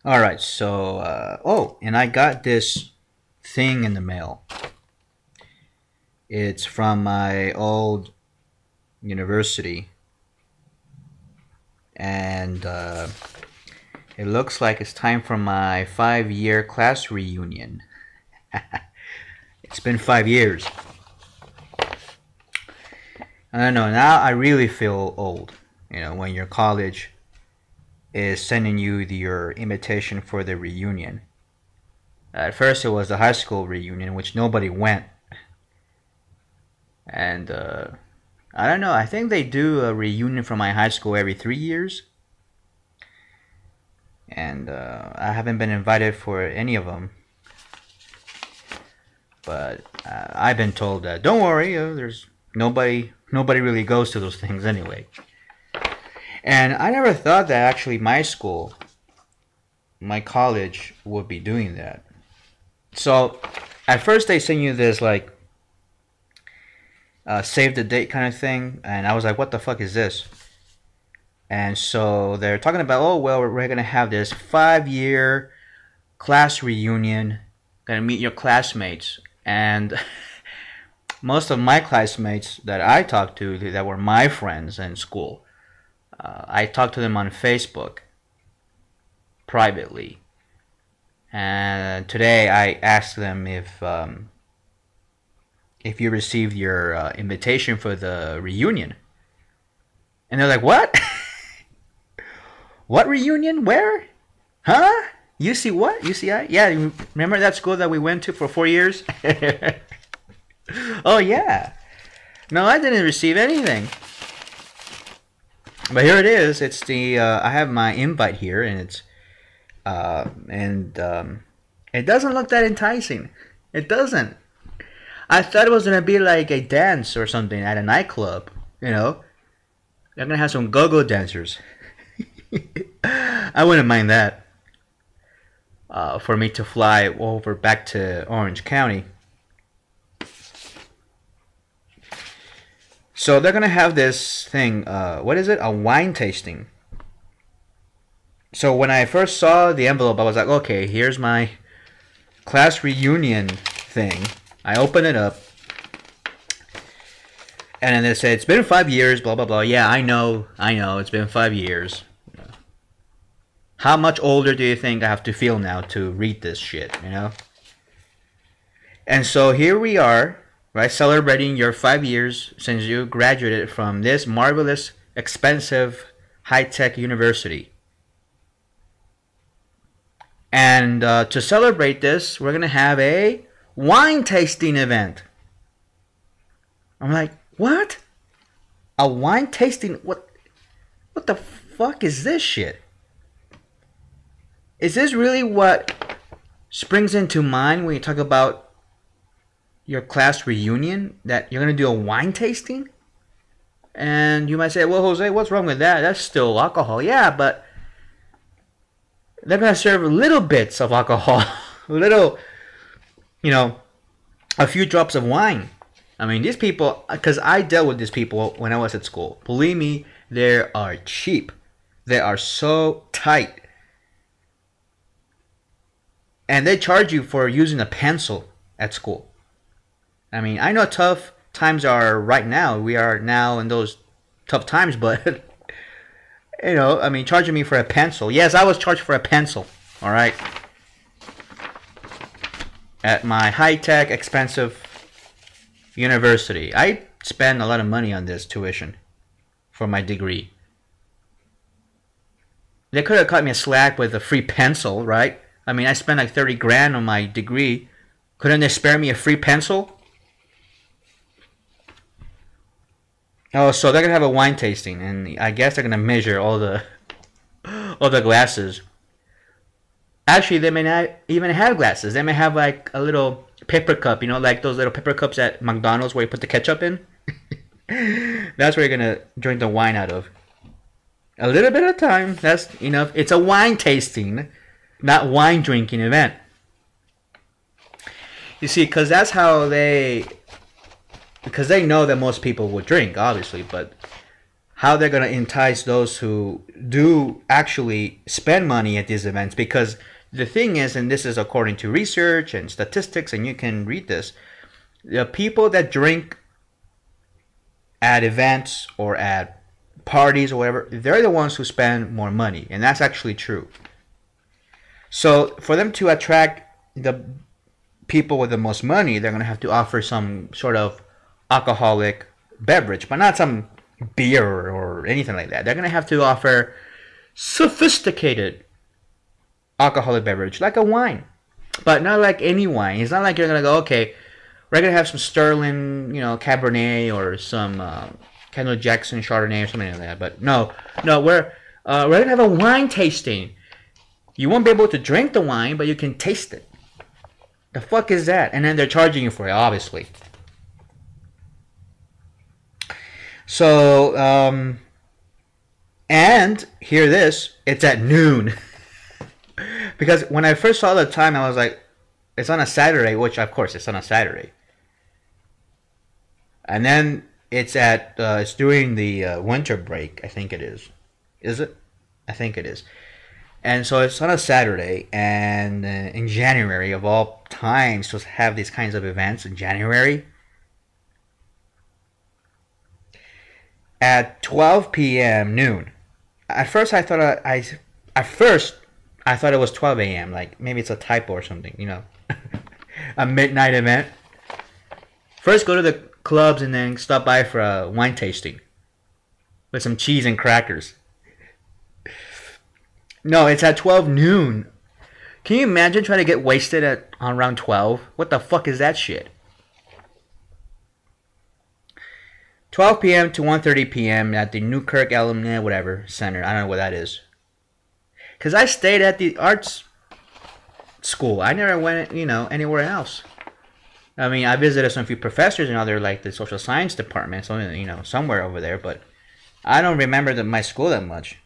All right, so oh, and I got this thing in the mail. It's from my old university, and it looks like it's time for my 5 year class reunion. It's been 5 years. I don't know. Now I really feel old. You know, when your college is sending you your invitation for the reunion. At first, it was the high school reunion, which nobody went, and I don't know. I think they do a reunion from my high school every 3 years, and I haven't been invited for any of them. But I've been told that don't worry, there's nobody really goes to those things anyway. And I never thought that actually my school, my college, would be doing that. So at first they send you this like save the date kind of thing, and I was like, what the fuck is this? And so they're talking about, oh well, we're gonna have this 5 year class reunion, gonna meet your classmates, and most of my classmates that I talked to that were my friends in school, I talked to them on Facebook privately, and today I asked them if you received your invitation for the reunion, and they're like, what? What reunion? Where? Huh? You see what? UCI? Yeah, you remember that school that we went to for 4 years? Oh yeah. No, I didn't receive anything. But here it is. It's the I have my invite here, and it's it doesn't look that enticing. It doesn't. I thought it was gonna be like a dance or something at a nightclub. You know, they're gonna have some go-go dancers. I wouldn't mind that. For me to fly over back to Orange County. So they're gonna have this thing. What is it? A wine tasting. So when I first saw the envelope, I was like, okay, here's my class reunion thing. I open it up, and then they say it's been 5 years. Blah blah blah. Yeah, I know. It's been 5 years. How much older do you think I have to feel now to read this shit? You know. And so here we are, right, celebrating your 5 years since you graduated from this marvelous, expensive, high-tech university. And to celebrate this, we're gonna have a wine tasting event. I'm like, what? A wine tasting? What? What the fuck is this shit? Is this really what springs into mind when you talk about your class reunion, that you're going to do a wine tasting? And you might say, well, Jose, what's wrong with that? That's still alcohol. Yeah, but they're going to serve little bits of alcohol. Little, you know, a few drops of wine. I mean, these people, because I dealt with these people when I was at school. Believe me, they are cheap. They are so tight. And they charge you for using a pencil at school. I mean, I know tough times are right now. We are now in those tough times, but you know, I mean, charging me for a pencil. Yes, I was charged for a pencil. All right, at my high-tech, expensive university, I spend a lot of money on this tuition for my degree. They could have cut me a slack with a free pencil, right? I mean, I spent like 30 grand on my degree. Couldn't they spare me a free pencil? Oh, so they're gonna have a wine tasting, and I guess they're gonna measure all the glasses. Actually, they may not even have glasses. They may have like a little paper cup, you know, like those little paper cups at McDonald's where you put the ketchup in. That's where you're gonna drink the wine out of. A little bit of time. That's enough. It's a wine tasting, not wine drinking event. You see, because that's how because they know that most people would drink, obviously, but how they're going to entice those who do actually spend money at these events. Because the thing is, and this is according to research and statistics, and you can read this, the people that drink at events or at parties or whatever, they're the ones who spend more money. And that's actually true. So for them to attract the people with the most money, they're going to have to offer some sort of alcoholic beverage, but not some beer or anything like that. They're going to have to offer sophisticated alcoholic beverage, like a wine, but not like any wine. It's not like you're going to go, okay, we're going to have some Sterling, Cabernet or some Kendall Jackson Chardonnay or something like that. But no, we're going to have a wine tasting. You won't be able to drink the wine, but you can taste it. The fuck is that? And then they're charging you for it, obviously. So, and hear this, it's at noon. Because when I first saw the time, I was like, it's on a Saturday, which of course it's on a Saturday. And then it's during the winter break, I think it is. Is it? I think it is. And so it's on a Saturday, and in January, of all times, to have these kinds of events in January, at 12 p.m. noon. At first, I thought it was 12 a.m. Like maybe it's a typo or something, a midnight event. First, go to the clubs and then stop by for a wine tasting with some cheese and crackers. No, it's at 12 noon. Can you imagine trying to get wasted on around 12? What the fuck is that shit? 12 p.m. to 1:30 p.m. at the Newkirk Alumni whatever center. I don't know what that is. Because I stayed at the arts school. I never went, anywhere else. I mean, I visited some few professors and other, like the social science department, so, somewhere over there, but I don't remember my school that much.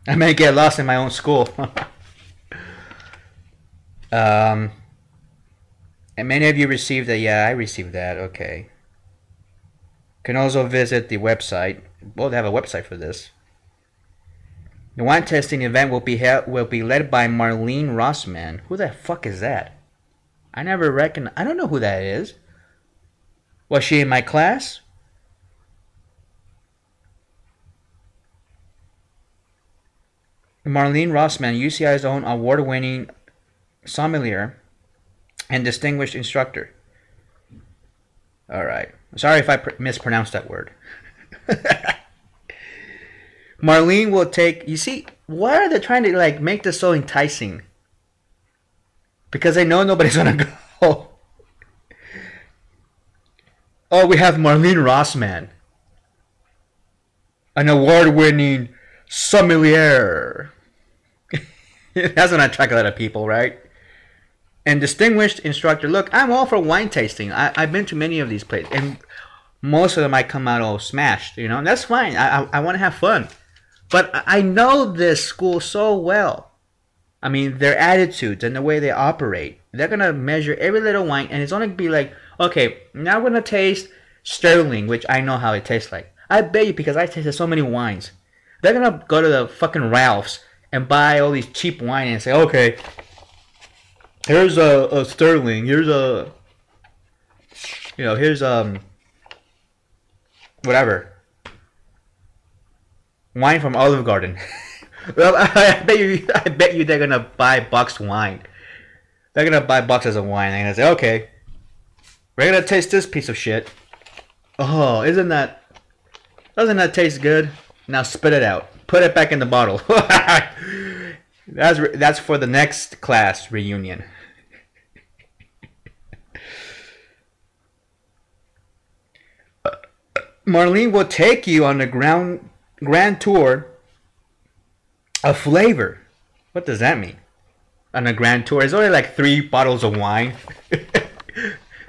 I may get lost in my own school. And many of you received that. Yeah, I received that. Okay. Can also visit the website. Well, they have a website for this. The wine tasting event will be led by Marlene Rossman. Who the fuck is that? I don't know who that is. Was she in my class? Marlene Rossman, UCI's own award-winning sommelier and distinguished instructor. All right. Sorry if I mispronounced that word. Marlene will take... You see, why are they trying to make this so enticing? Because they know nobody's going to go. Oh, we have Marlene Rossman. An award-winning sommelier. That's gonna attract a lot of people, right? And distinguished instructor. Look, I'm all for wine tasting. I've been to many of these places, and most of them I come out all smashed. And that's fine. I want to have fun, but I know this school so well. I mean, their attitudes and the way they operate. They're gonna measure every little wine, and it's only be like, okay, now we're gonna taste Sterling, which I know how it tastes like. I bet you, because I tasted so many wines. They're going to go to the fucking Ralph's and buy all these cheap wine and say, okay, here's a Sterling, here's whatever. Wine from Olive Garden. Well, I bet you they're going to buy boxed wine. They're going to buy boxes of wine and they're going to say, okay, we're going to taste this piece of shit. Oh, doesn't that taste good? Now spit it out. Put it back in the bottle. That's for the next class reunion. Marlene will take you on the grand tour of flavor. What does that mean? On a grand tour, it's only like 3 bottles of wine,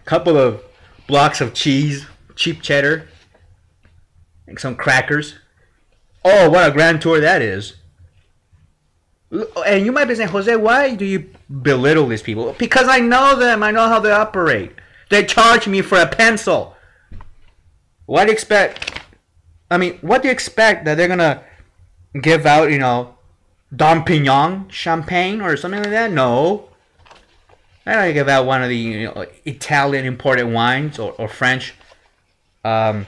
couple of blocks of cheese, cheap cheddar, and some crackers. Oh, what a grand tour that is. And you might be saying, Jose, why do you belittle these people? Because I know them. I know how they operate. They charge me for a pencil. What do you expect? I mean, what do you expect that they're gonna give out, Dom Pignon champagne or something like that? No. They're not gonna give out one of the Italian imported wines or French, French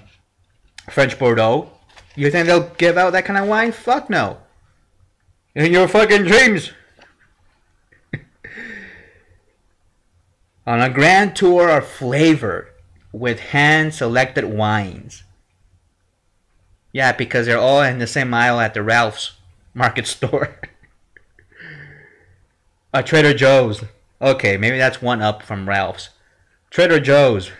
Bordeaux. You think they'll give out that kind of wine? Fuck no. In your fucking dreams. On a grand tour of flavor with hand-selected wines. Yeah, because they're all in the same aisle at the Ralph's Market store. Trader Joe's. Okay, maybe that's one up from Ralph's. Trader Joe's.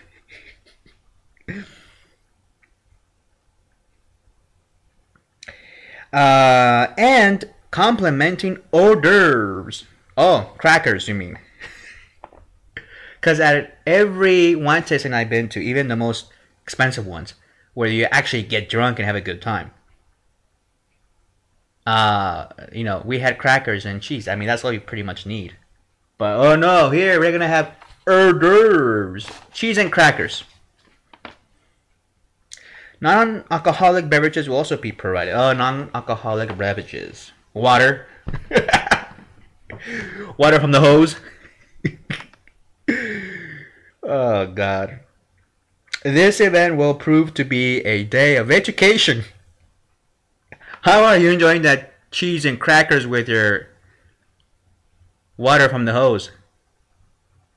And complimenting hors d'oeuvres. Oh, crackers, you mean? Because at every wine tasting I've been to, even the most expensive ones, where you actually get drunk and have a good time, we had crackers and cheese. I mean, that's all you pretty much need. But oh no, here we're gonna have hors d'oeuvres, cheese and crackers. Non-alcoholic beverages will also be provided. Oh, non-alcoholic beverages. Water. Water from the hose. Oh, God. This event will prove to be a day of education. How are you enjoying that cheese and crackers with your water from the hose?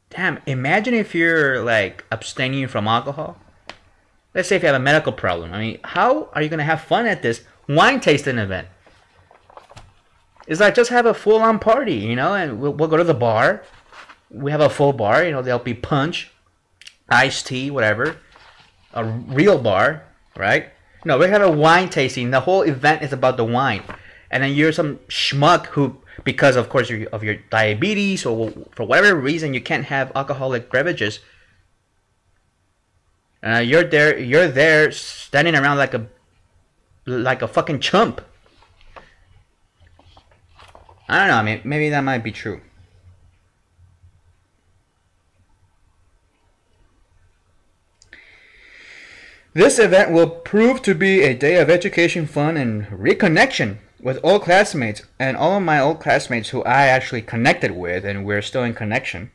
Damn, imagine if you're like abstaining from alcohol. Let's say if you have a medical problem. I mean, how are you going to have fun at this wine tasting event? It's like just have a full-on party, and we'll go to the bar. We have a full bar, there'll be punch, iced tea, whatever. A real bar, right? No, we have a wine tasting. The whole event is about the wine. And then you're some schmuck who, because of course of your diabetes or for whatever reason you can't have alcoholic beverages, you're there standing around like a fucking chump. I don't know. I mean, maybe that might be true. This event will prove to be a day of education, fun, and reconnection with old classmates and all of my old classmates who I actually connected with, and we're still in connection.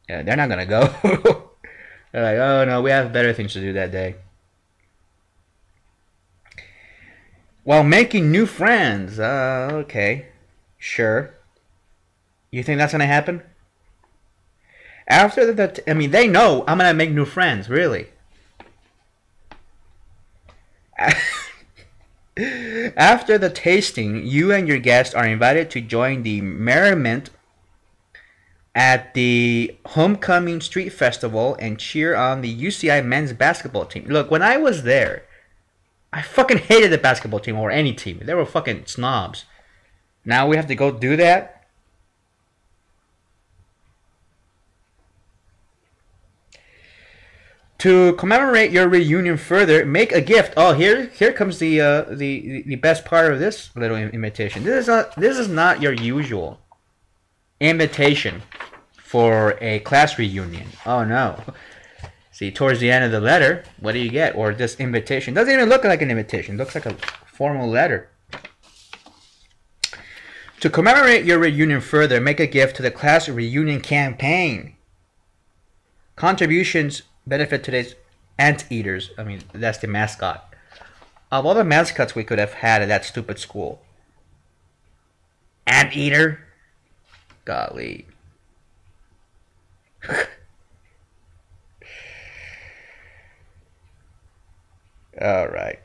Yeah, they're not gonna go. They're like, oh no, we have better things to do that day. While making new friends. Okay. Sure. You think that's gonna happen? After they know I'm gonna make new friends, really. After the tasting, you and your guests are invited to join the merriment at the Homecoming Street Festival and cheer on the UCI men's basketball team. Look, when I was there, I fucking hated the basketball team or any team. They were fucking snobs. Now we have to go do that? To commemorate your reunion further, make a gift. Oh, here comes the best part of this little invitation. This is not your usual invitation for a class reunion. Oh no. See, towards the end of the letter, what do you get? Or this invitation doesn't even look like an invitation. It looks like a formal letter. To commemorate your reunion further, make a gift to the class reunion campaign. Contributions benefit today's anteaters. I mean, that's the mascot. Of all the mascots we could have had at that stupid school. Anteater? Golly. Alright.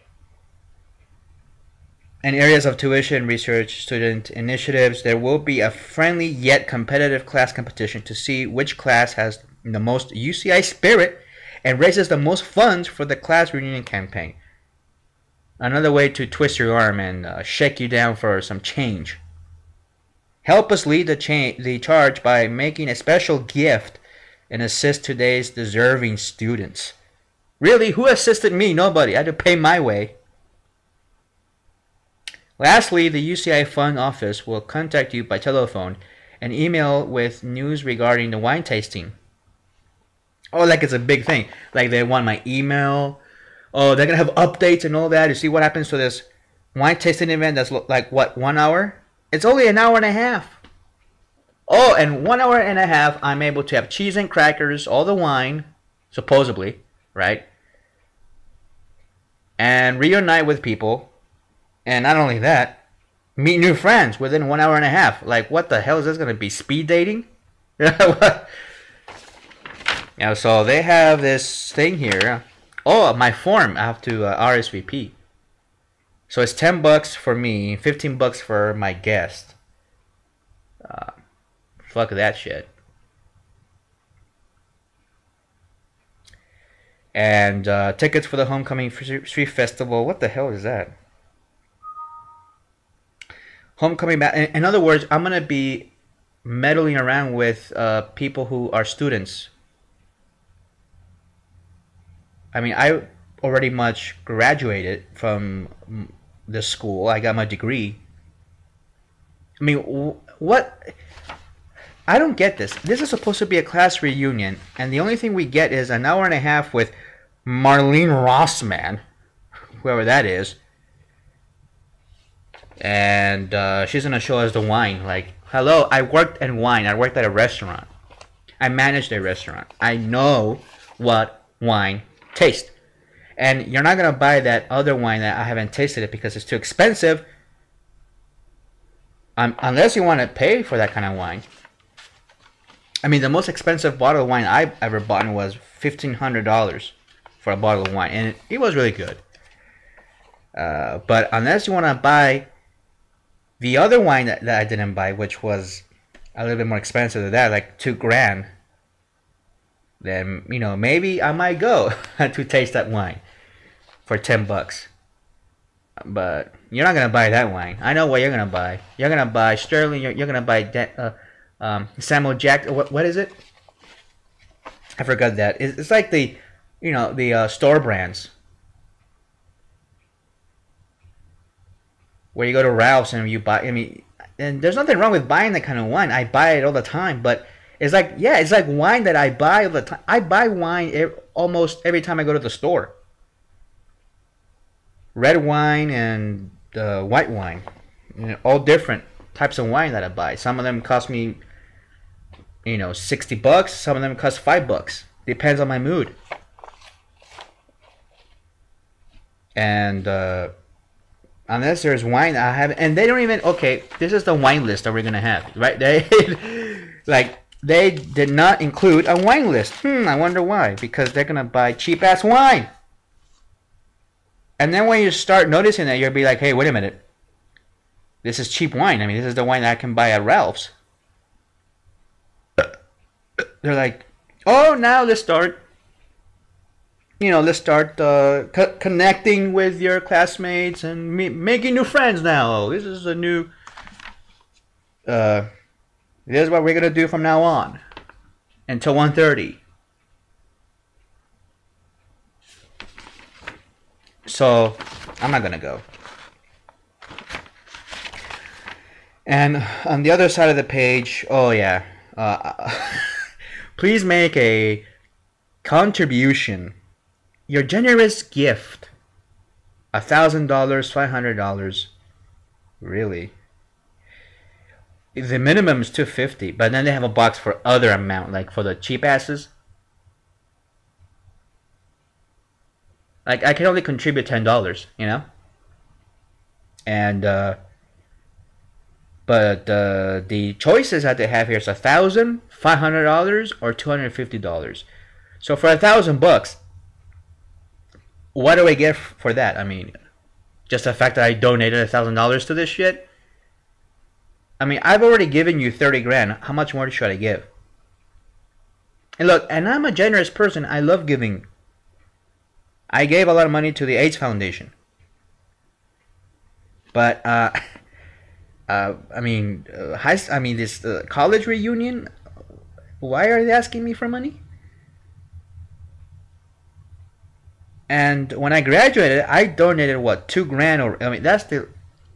In areas of tuition, research, student initiatives, there will be a friendly yet competitive class competition to see which class has the most UCI spirit and raises the most funds for the class reunion campaign. Another way to twist your arm and shake you down for some change. Help us lead the charge by making a special gift and assist today's deserving students. Really? Who assisted me? Nobody. I had to pay my way. Lastly, the UCI Fund Office will contact you by telephone and email with news regarding the wine tasting. Oh, like it's a big thing. Like they want my email, Oh, they're gonna have updates and all that. You see what happens to this wine tasting event that's like what, 1 hour? It's only an hour and a half. Oh, and 1 hour and a half, I'm able to have cheese and crackers, all the wine, supposedly, right? And reunite with people. And not only that, meet new friends within 1 hour and a half. Like, what the hell is this going to be? Speed dating? Yeah, so they have this thing here. Oh, my form. I have to RSVP. So it's $10 for me, $15 for my guest. Fuck that shit. And tickets for the Homecoming Street Festival. What the hell is that? Homecoming. In other words, I'm gonna be meddling around with people who are students. I mean, I already much graduated from the school. I got my degree. I mean, what? I don't get this. This is supposed to be a class reunion, and the only thing we get is an hour and a half with Marlene Rossman, whoever that is. And she's going to show us the wine. Like, hello, I worked in wine. I worked at a restaurant. I managed a restaurant. I know what wine tastes. And you're not going to buy that other wine that I haven't tasted it because it's too expensive. Unless you want to pay for that kind of wine. I mean, the most expensive bottle of wine I've ever bought was $1,500 for a bottle of wine. And it was really good. But unless you want to buy the other wine that I didn't buy, which was a little bit more expensive than that, like $2,000, then, you know, maybe I might go to taste that wine for $10. But you're not going to buy that wine. I know what you're going to buy. You're going to buy Sterling. You're going to buy Samuel Jack. What is it? I forgot that. It's like the, you know, the store brands. Where you go to Ralph's and you buy, I mean, and there's nothing wrong with buying that kind of wine. I buy it all the time, but it's like, yeah, it's like wine that I buy all the time. I buy wine almost every time I go to the store. Red wine and white wine, you know, all different types of wine that I buy. Some of them cost me, you know, $60. Some of them cost $5. Depends on my mood. And unless there's wine I have, and they don't even, okay, this is the wine list that we're gonna have, right? They did not include a wine list. I wonder why. Because they're gonna buy cheap ass wine. And then when you start noticing that, you'll be like, hey, wait a minute. This is cheap wine. I mean, this is the wine that I can buy at Ralph's. They're like, oh, now let's start. You know, let's start connecting with your classmates and making new friends now. This is a new... this is what we're going to do from now on. Until 1:30. So, I'm not going to go. And on the other side of the page, oh yeah. Please make a contribution. Your generous gift. $1,000, $500. Really? The minimum is $250, but then they have a box for other amount, like for the cheap asses. Like, I can only contribute $10, you know? And, but the choices that they have here is $1,000, $500, or $250. So for $1,000, what do I get for that? I mean, just the fact that I donated $1,000 to this shit? I mean, I've already given you 30 grand. How much more should I give? And look, and I'm a generous person. I love giving. I gave a lot of money to the AIDS Foundation. But, I mean, this college reunion, why are they asking me for money? And when I graduated, I donated, what, 2 grand? Or, I mean, that's the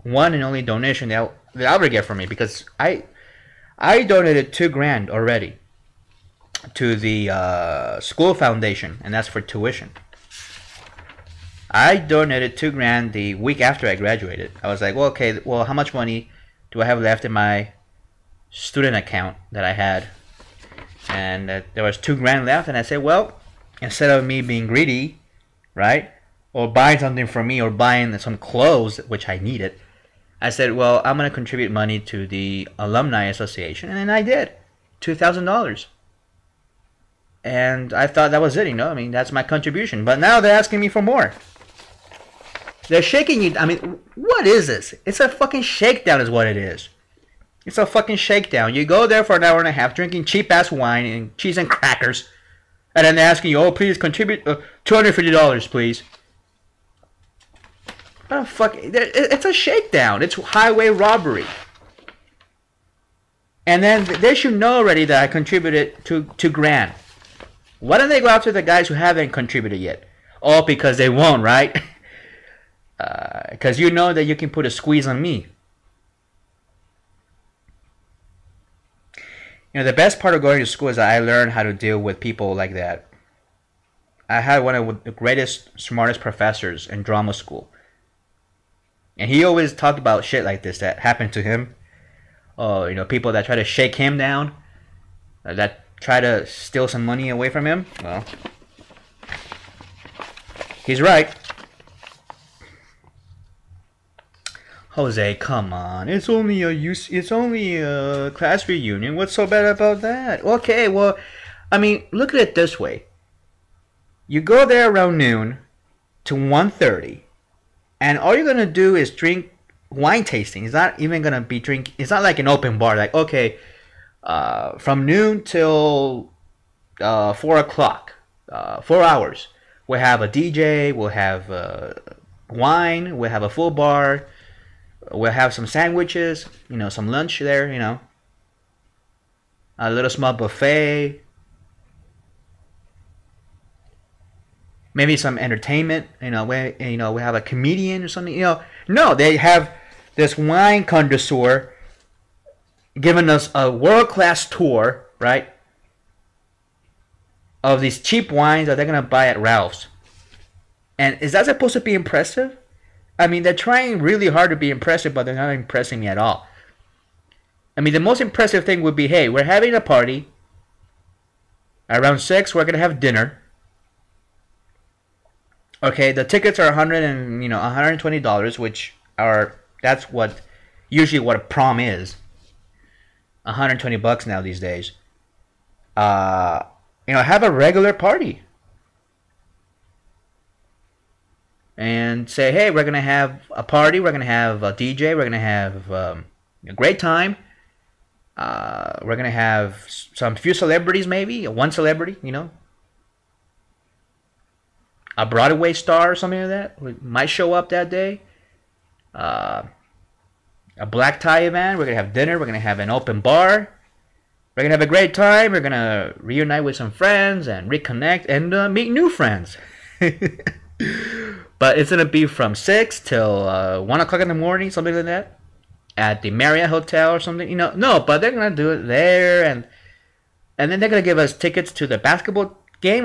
one and only donation that I'll ever get from me, because I donated 2 grand already to the school foundation, and that's for tuition. I donated 2 grand the week after I graduated. I was like, well, okay, well, how much money do I have left in my student account that I had? And there was 2 grand left, and I said, well, instead of me being greedy, right, or buying something for me, or buying some clothes which I needed, I said, well, I'm gonna contribute money to the alumni association, and then I did, $2,000. And I thought that was it, I mean, that's my contribution. But now they're asking me for more. They're shaking you. I mean, what is this? It's a fucking shakedown is what it is. It's a fucking shakedown. You go there for an hour and a half drinking cheap-ass wine and cheese and crackers. And then they're asking you, oh, please contribute $250, please. Oh, fuck. It's a shakedown. It's highway robbery. And then they should know already that I contributed $2 grand. Why don't they go after the guys who haven't contributed yet? Oh, because they won't, right? Because you know that you can put a squeeze on me. The best part of going to school is that I learned how to deal with people like that. I had one of the greatest, smartest professors in drama school. And he always talked about shit like this that happened to him. Oh, people that try to shake him down, that try to steal some money away from him. Well, he's right. Jose, come on. It's only a class reunion. What's so bad about that? Okay, well, I mean, look at it this way. You go there around noon to 1:30, and all you're gonna do is drink wine tasting. It's not even gonna be drink. It's not like an open bar. Like, okay, from noon till 4 o'clock, 4 hours. We'll have a DJ. We'll have wine. We'll have a full bar. We'll have some sandwiches, some lunch there, a little small buffet, maybe some entertainment, we have a comedian or something, No, they have this wine connoisseur giving us a world-class tour, right, of these cheap wines that they're going to buy at Ralph's. And is that supposed to be impressive? I mean, they're trying really hard to be impressive, but they're not impressing me at all. I mean, the most impressive thing would be, hey, we're having a party. Around 6, we're going to have dinner. Okay, the tickets are $120, which that's usually what a prom is. $120 now these days. Have a regular party. And say, hey, we're going to have a party, we're going to have a DJ, we're going to have a great time. We're going to have some few celebrities maybe, one celebrity, A Broadway star or something like that might show up that day. A black tie event, we're going to have dinner, we're going to have an open bar. We're going to have a great time, we're going to reunite with some friends and reconnect and meet new friends. But it's going to be from 6 till 1 o'clock in the morning, something like that. At the Marriott Hotel or something. No, but they're going to do it there. And then they're going to give us tickets to the basketball game.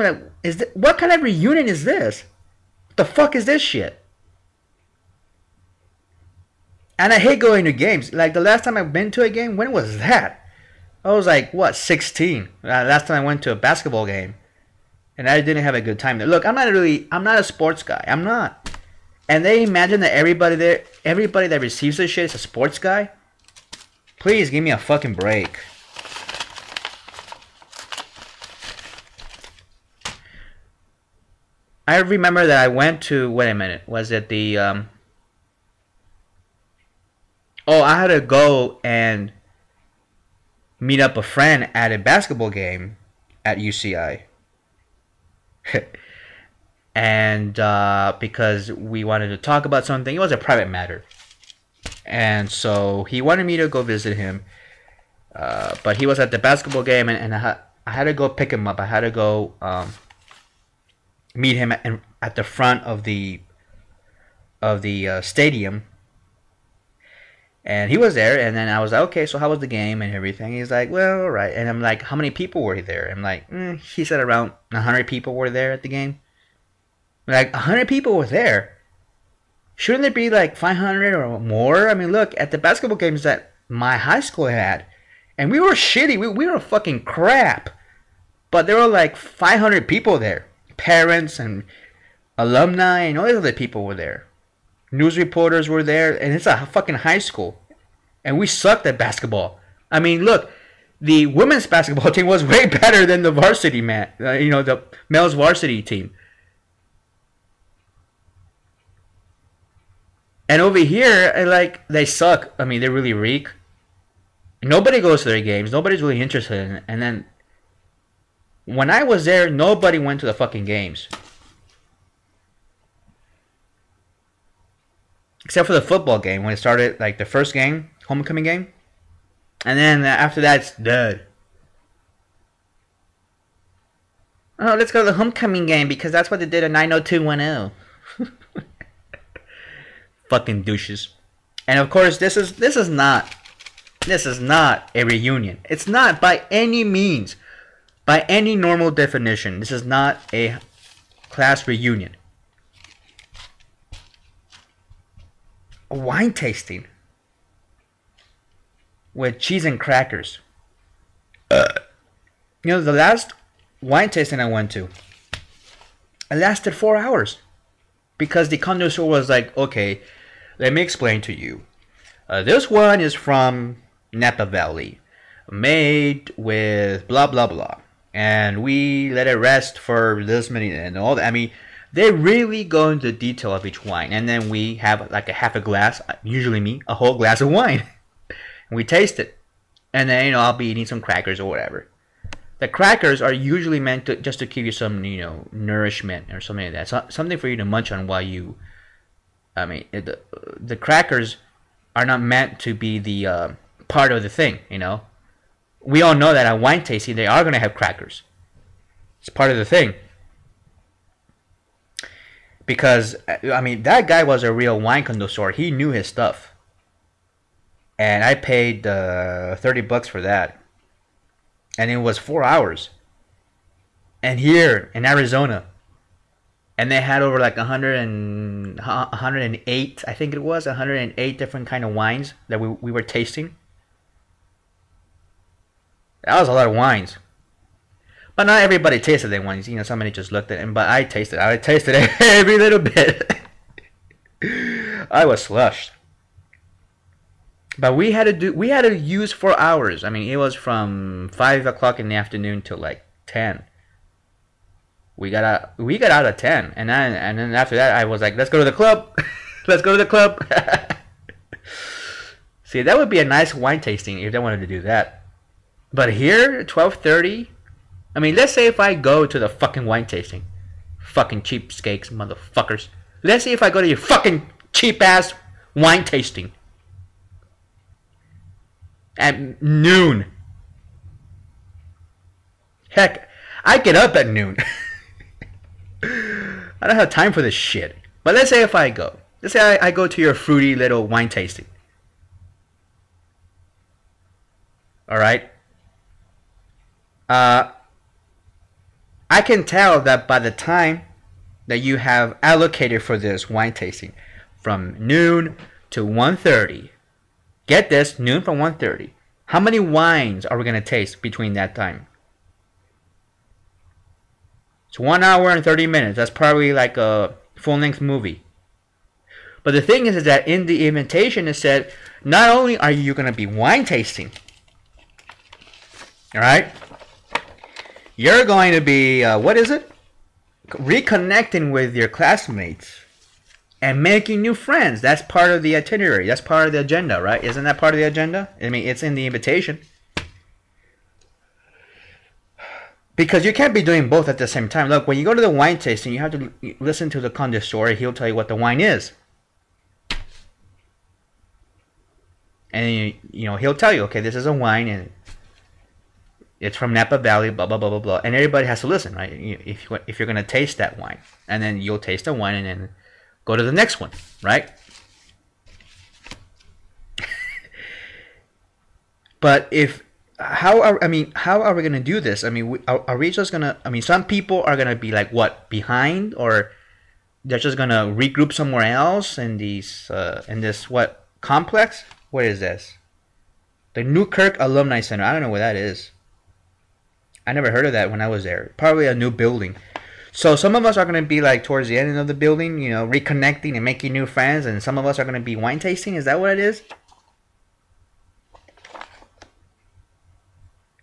What kind of reunion is this? What the fuck is this shit? And I hate going to games. Like, the last time I've been to a game, when was that? I was like, 16? Last time I went to a basketball game. And I didn't have a good time there. Look, I'm not a sports guy. I'm not. And they imagine that everybody that receives this shit is a sports guy? Please give me a fucking break. I remember that I went to, wait a minute, was it the, I had to go and meet up a friend at a basketball game at UCI. And because we wanted to talk about something, it was a private matter. And so he wanted me to go visit him. But he was at the basketball game, and I had to go pick him up. I had to go meet him at the front of the stadium. And he was there, and then I was like, okay, so how was the game and everything? He's like, well, all right. And I'm like, how many people were there? I'm like, he said around 100 people were there at the game. Like 100 people were there. Shouldn't there be like 500 or more? I mean, look at the basketball games that my high school had, and we were shitty. We were fucking crap. But there were like 500 people there. Parents and alumni and all these other people were there. News reporters were there, and it's a fucking high school. And we sucked at basketball. I mean, look, the women's basketball team was way better than the varsity the male's varsity team. And over here, like, they suck. I mean, they really reek. Nobody goes to their games. Nobody's really interested in it. And then, when I was there, nobody went to the fucking games. Except for the football game, when it started, like, the first game, homecoming game. And then after that, it's dead. Oh, let's go to the homecoming game because that's what they did at 90210. Fucking douches. And of course, this is not a reunion. It's not by any means, by any normal definition. This is not a class reunion. A wine tasting with cheese and crackers. The last wine tasting I went to, it lasted 4 hours. Because the connoisseur was like, okay, let me explain to you. This one is from Napa Valley, made with blah blah blah, and we let it rest for this many and all that. I mean, they really go into detail of each wine, and then we have like a half a glass, usually me, a whole glass of wine, and we taste it, and then I'll be eating some crackers or whatever. The crackers are usually meant to just to give you some, nourishment or something like that. So, something for you to munch on while you. I mean, the crackers are not meant to be the part of the thing. We all know that at wine tasting they are going to have crackers. It's part of the thing. Because I mean, that guy was a real wine connoisseur. He knew his stuff. And I paid $30 for that. And it was 4 hours. And here in Arizona, and they had over like 108, I think it was 108 different kind of wines that we were tasting. That was a lot of wines. But not everybody tasted the wines. Somebody just looked at them. But I tasted every little bit. I was slushed. But we had to use 4 hours. I mean, it was from 5 o'clock in the afternoon till like 10. We got out at 10, and then after that I was like, let's go to the club. Let's go to the club. See, that would be a nice wine tasting if they wanted to do that. But here, 12:30. I mean, let's say if I go to the fucking wine tasting, fucking cheapskates, motherfuckers. Let's say if I go to your fucking cheap ass wine tasting at noon. Heck, I get up at noon. I don't have time for this shit. But let's say if I go. Let's say I go to your fruity little wine tasting. Alright? I can tell that by the time that you have allocated for this wine tasting, from noon to 1:30. Get this, noon from 1:30. How many wines are we going to taste between that time? It's 1 hour and 30 minutes. That's probably like a full-length movie. But the thing is that in the invitation it said, not only are you going to be wine tasting, alright? You're going to be, reconnecting with your classmates and making new friends. That's part of the itinerary. That's part of the agenda, right? Isn't that part of the agenda? I mean, it's in the invitation. Because you can't be doing both at the same time. Look, when you go to the wine tasting, you have to listen to the connoisseur. He'll tell you what the wine is. And, he'll tell you, okay, this is a wine, and it's from Napa Valley, blah, blah, blah, blah, blah. And everybody has to listen, right? If you're going to taste that wine. And then you'll taste the wine and then go to the next one, right? But how are we going to do this? I mean, are we just going to, some people are going to be like, what, behind? Or they're just gonna regroup somewhere else in these in this what complex? What is this? The Newkirk Alumni Center. I don't know what that is. I never heard of that when I was there. Probably a new building. So some of us are gonna be like towards the end of the building, you know, reconnecting and making new friends, and some of us are gonna be wine tasting. Is that what it is?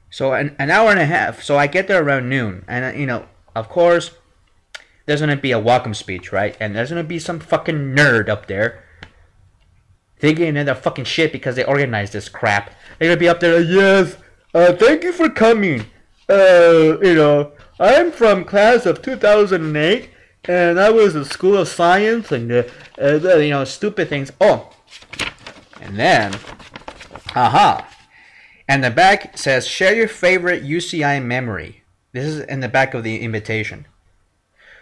So an hour and a half. So I get there around noon, and you know, of course, there's gonna be a welcome speech, right? And there's gonna be some fucking nerd up there thinking they're fucking shit because they organized this crap. They're gonna be up there, yes, thank you for coming. You know, I'm from class of 2008, and I was in School of Science, and you know, stupid things. Oh, and then, and the back says, share your favorite UCI memory. This is in the back of the invitation.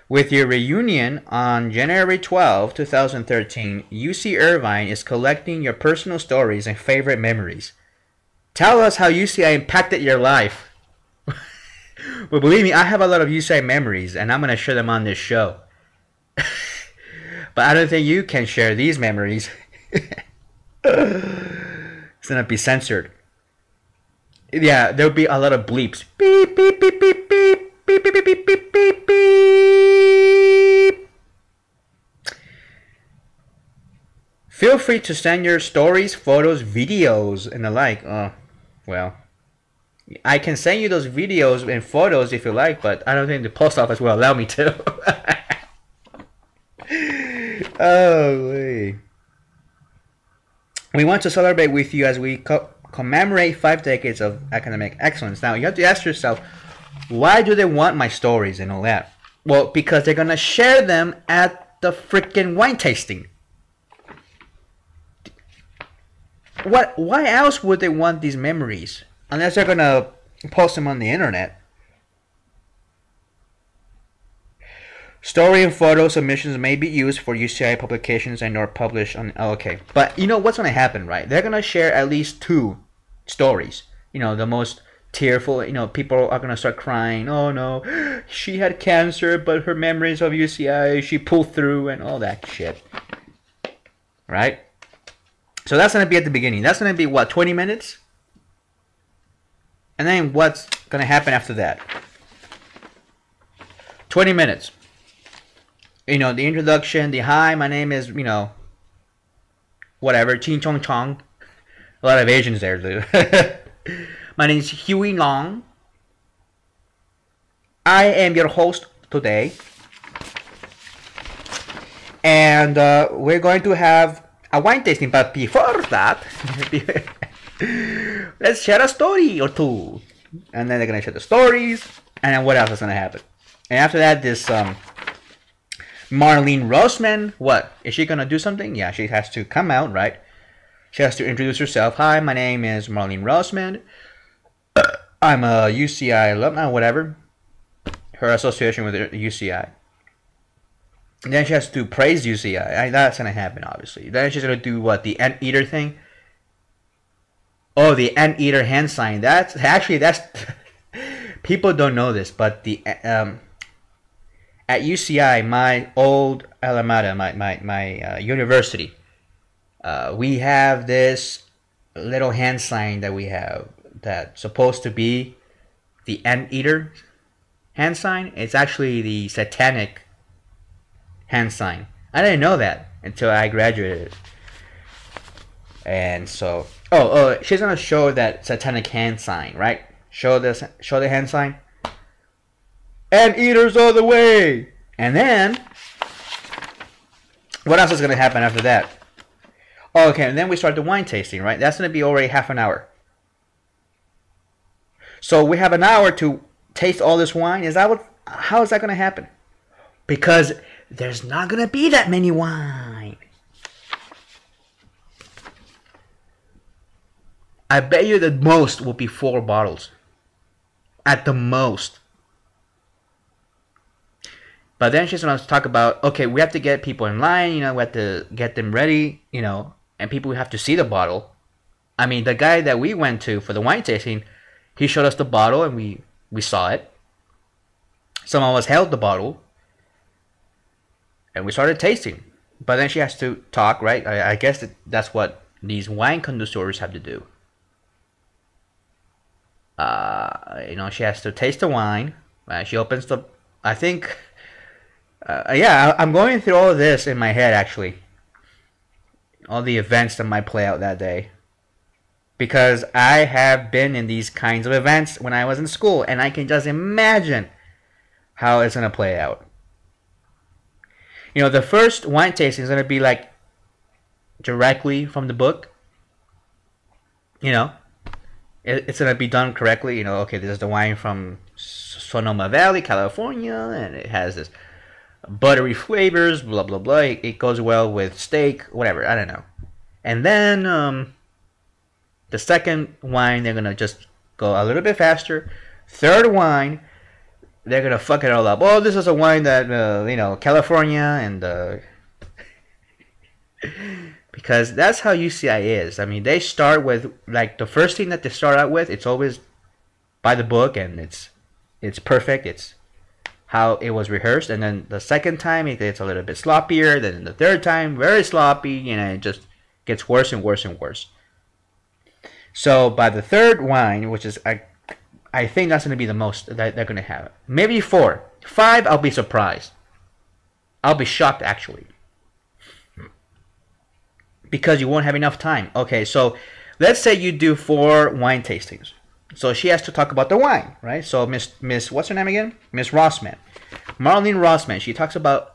With your reunion on January 12, 2013, UC Irvine is collecting your personal stories and favorite memories. Tell us how UCI impacted your life. Well, believe me, I have a lot of UCI memories, and I'm going to share them on this show. But I don't think you can share these memories. It's going to be censored. Yeah, there'll be a lot of bleeps. Beep, beep, beep, beep, beep, beep, beep, beep, beep, beep, beep, beep. Feel free to send your stories, photos, videos, and the like. Well, I can send you those videos and photos if you like, but I don't think the post office will allow me to. Oh, wait. We want to celebrate with you as we commemorate 5 decades of academic excellence. Now, you have to ask yourself, why do they want my stories and all that? Well, because they're going to share them at the freaking wine tasting. Why else would they want these memories? Unless they're going to post them on the internet. Story and photo submissions may be used for UCI publications and or published on... Oh, okay. But you know what's going to happen, right? They're going to share at least 2 stories. You know, the most tearful, you know, people are going to start crying. Oh, no, she had cancer, but her memories of UCI, she pulled through and all that shit. Right? So that's going to be at the beginning. That's going to be, what, 20 minutes? And then what's going to happen after that? 20 minutes. You know, the introduction, the hi, my name is, you know, whatever, Ching Chong Chong. A lot of Asians there, dude. My name is Huey Long. I am your host today. And we're going to have a wine tasting, but before that, let's share a story or 2. And then they're going to share the stories, and then what else is going to happen? And after that, this... Marlene Roseman, what? Is she going to do something? Yeah, she has to come out, right? She has to introduce herself. Hi, my name is Marlene Roseman. I'm a UCI alumni, whatever. Her association with the UCI. And then she has to praise UCI. That's going to happen, obviously. Then she's going to do, what, the Anteater thing? Oh, the Anteater hand sign. That's... People don't know this, but the... At UCI, my old alma mater, my university, we have this little hand sign that we have that's supposed to be the Anteater hand sign. It's actually the satanic hand sign. I didn't know that until I graduated. And so, she's gonna show that satanic hand sign, right? Show the hand sign. Anteaters all the way! And then, what else is going to happen after that? Oh, okay, and then we start the wine tasting, right? That's going to be already half an hour. So we have an hour to taste all this wine. How is that going to happen? Because there's not going to be that many wine. I bet you the most will be 4 bottles. At the most. But then she's going to talk about, okay, we have to get people in line, you know, we have to get them ready, you know, and people have to see the bottle. I mean, the guy that we went to for the wine tasting, he showed us the bottle and we saw it. Some of us held the bottle. and we started tasting. But then she has to talk, right? I guess that's what these wine connoisseurs have to do. She has to taste the wine. She opens the. I think. Yeah, I'm going through all of this in my head actually. All the events that might play out that day. Because I have been in these kinds of events when I was in school, and I can just imagine how it's gonna play out. The first wine tasting is gonna be like directly from the book. It's gonna be done correctly. Okay, this is the wine from Sonoma Valley, California, and it has this buttery flavors, blah blah blah. It goes well with steak, whatever. I don't know. And then the second wine, they're gonna just go a little bit faster. Third wine, they're gonna fuck it all up. Oh, this is a wine that California and because that's how UCI is. I mean, they start with like the first thing that they start out with. It's always by the book, and it's perfect. It's how it was rehearsed, and then the second time it's a little bit sloppier. Then the third time, very sloppy, and it just gets worse and worse and worse. So by the third wine, which is I think that's going to be the most that they're going to have. Maybe 4. 5, I'll be surprised. I'll be shocked, actually. Because you won't have enough time. Okay, so let's say you do 4 wine tastings. So she has to talk about the wine, right? So Miss what's her name again? Miss Rossman. Marlene Rossman. She talks about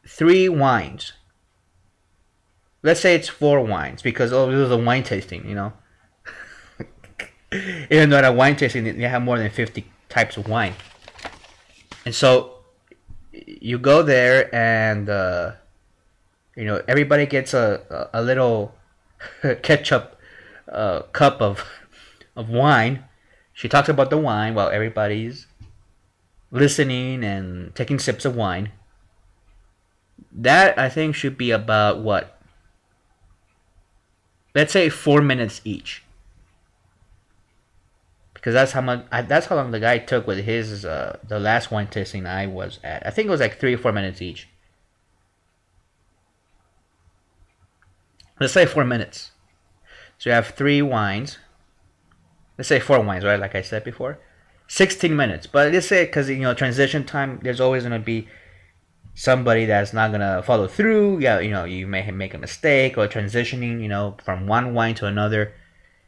3 wines. Let's say it's 4 wines because this is a wine tasting, Even though at a wine tasting they have more than 50 types of wine. And so you go there and everybody gets a little ketchup cup of wine. She talks about the wine while everybody's listening and taking sips of wine. That I think should be about what? Let's say 4 minutes each. Because that's how long the guy took with his the last wine tasting I was at. I think it was like 3 or 4 minutes each. Let's say 4 minutes. So you have 3 wines. Let's say 4 wines, right? Like I said before, 16 minutes. But let's say because transition time, there's always gonna be somebody that's not gonna follow through. Yeah, you may make a mistake or transitioning, from one wine to another.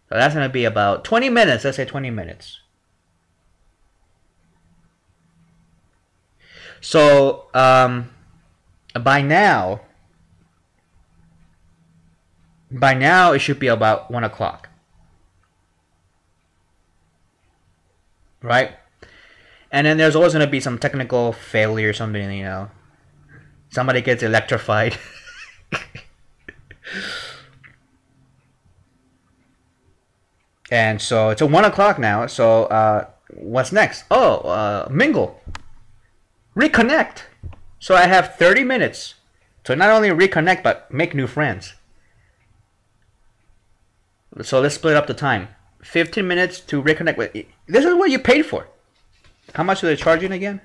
So that's going to be about 20 minutes. Let's say 20 minutes. So by now it should be about 1 o'clock. Right? And then there's always going to be some technical failure or something, Somebody gets electrified. And so it's 1 o'clock now. So what's next? Mingle. Reconnect. So I have 30 minutes to not only reconnect, but make new friends. So let's split up the time. 15 minutes to reconnect with. This is what you paid for. How much are they charging again?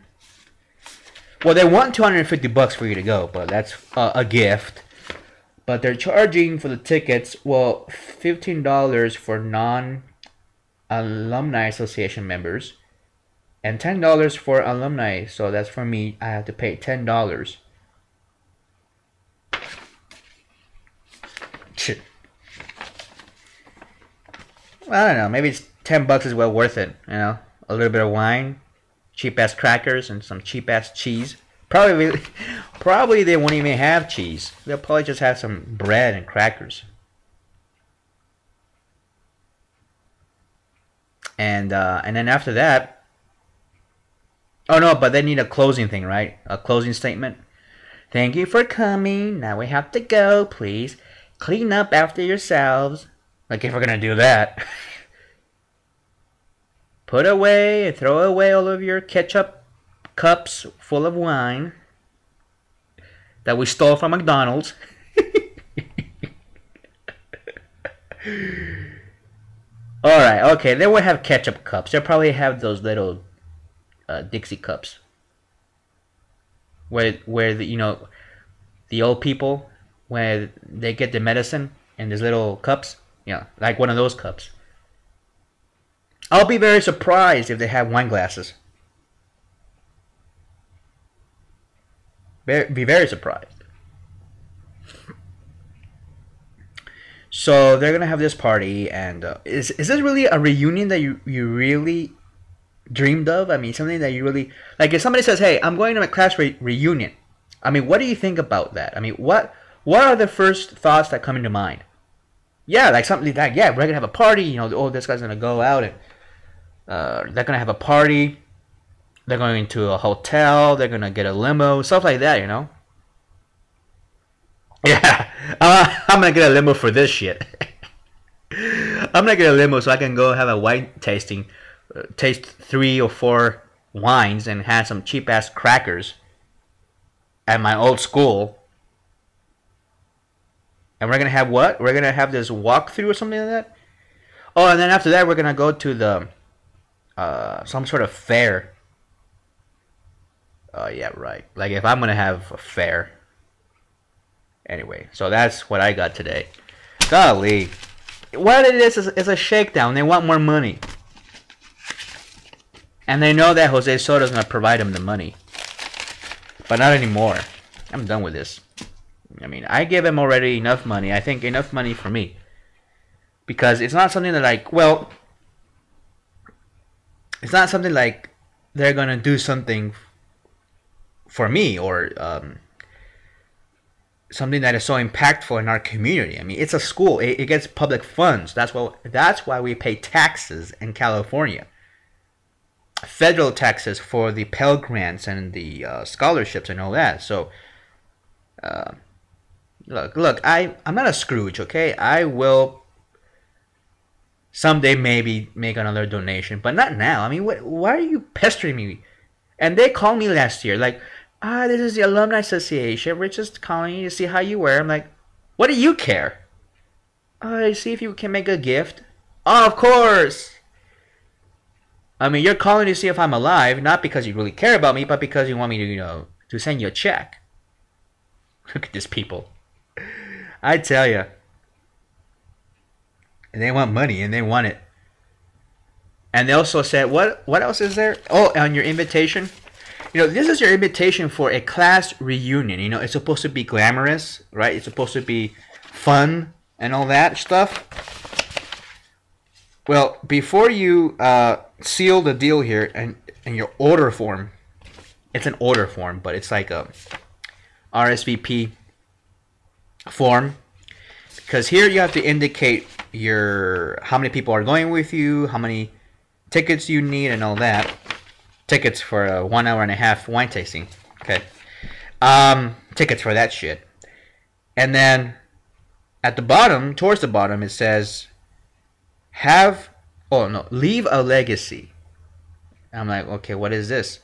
Well, they want $250 for you to go, but that's a gift. But they're charging for the tickets, well, $15 for non-alumni association members and $10 for alumni. So that's for me. I have to pay $10. Shit. Well, I don't know. Maybe it's $10 is well worth it. A little bit of wine, cheap ass crackers, and some cheap ass cheese. Probably they won't even have cheese. They'll probably just have some bread and crackers. And then after that, oh no, but they need a closing thing, right? A closing statement. Thank you for coming. Now we have to go. Please clean up after yourselves. Like if we're gonna do that. Put away and throw away all of your ketchup cups full of wine that we stole from McDonald's. Alright, okay, they will have ketchup cups. They'll probably have those little Dixie cups. where the the old people, where they get the medicine in these little cups, like one of those cups. I'll be very surprised if they have wine glasses. Be very surprised. So they're gonna have this party, and is this really a reunion that you really dreamed of? I mean, something that you really like. If somebody says, "Hey, I'm going to my class reunion," I mean, what do you think about that? I mean, what are the first thoughts that come into mind? Yeah, like something like, yeah, we're gonna have a party. Oh, this guy's gonna go out and they're gonna have a party. They're going to a hotel. They're gonna get a limo, stuff like that. Yeah, I'm gonna get a limo for this shit. I'm gonna get a limo so I can go have a wine tasting, taste 3 or 4 wines and have some cheap ass crackers at my old school. And we're gonna have what? We're gonna have this walkthrough or something like that. Oh, and then after that, we're gonna go to the some sort of fair. Oh yeah, right. Like if I'm gonna have a fair. Anyway, so that's what I got today. Golly, what it is a shakedown. They want more money, and they know that Jose Soto's gonna provide them the money, but not anymore. I'm done with this. I mean, I give him already enough money. I think enough money for me, because it's not something that it's not something like they're gonna do something for me or something that is so impactful in our community. I mean, it's a school. It gets public funds. That's why we pay taxes in California. Federal taxes for the Pell Grants and the scholarships and all that. So, look, I'm not a Scrooge, okay? I will someday maybe make another donation, but not now. I mean, why are you pestering me? And they called me last year, like, this is the Alumni Association. We're just calling you to see how you were. I'm like, what do you care? See if you can make a gift. Oh, of course. I mean, you're calling to see if I'm alive, not because you really care about me, but because you want me to, to send you a check. Look at these people. I tell you. And they want money, and they want it. And they also said, what else is there? Oh, on your invitation. This is your invitation for a class reunion. It's supposed to be glamorous, right? It's supposed to be fun and all that stuff. Well, before you seal the deal here and your order form, it's an order form, but it's like a RSVP form. Because here you have to indicate how many people are going with you, how many tickets you need, and all that. Tickets for a 1.5-hour wine tasting. Okay. Tickets for that shit. And then at the bottom, towards the bottom, it says, leave a legacy. I'm like, okay, what is this?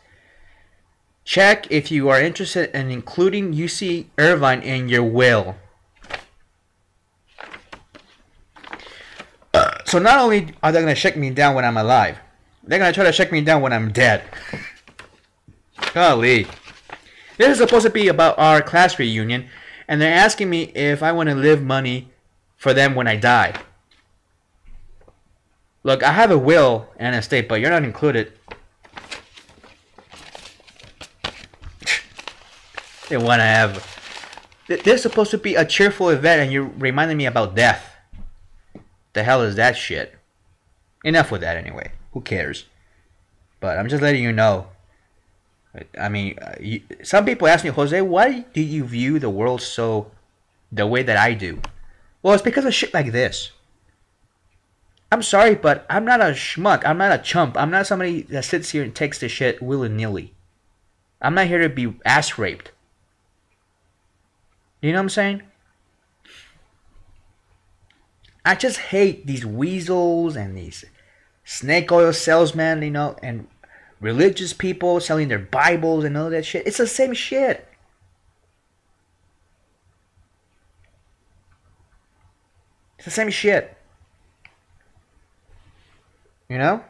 Check if you are interested in including UC Irvine in your will. So not only are they going to shake me down when I'm alive, they're going to try to shake me down when I'm dead. Golly. This is supposed to be about our class reunion, and they're asking me if I want to leave money for them when I die. Look, I have a will and an estate, but you're not included. They want to have... This is supposed to be a cheerful event, and you're reminding me about death. The hell is that shit? Enough with that anyway. Who cares? But I'm just letting you know. I mean, some people ask me, Jose, why do you view the world the way that I do? Well, it's because of shit like this. I'm sorry, but I'm not a schmuck. I'm not a chump. I'm not somebody that sits here and takes the shit willy-nilly. I'm not here to be ass raped. You know what I'm saying? I just hate these weasels and these snake oil salesmen, and religious people selling their Bibles and all that shit. It's the same shit. It's the same shit. You know?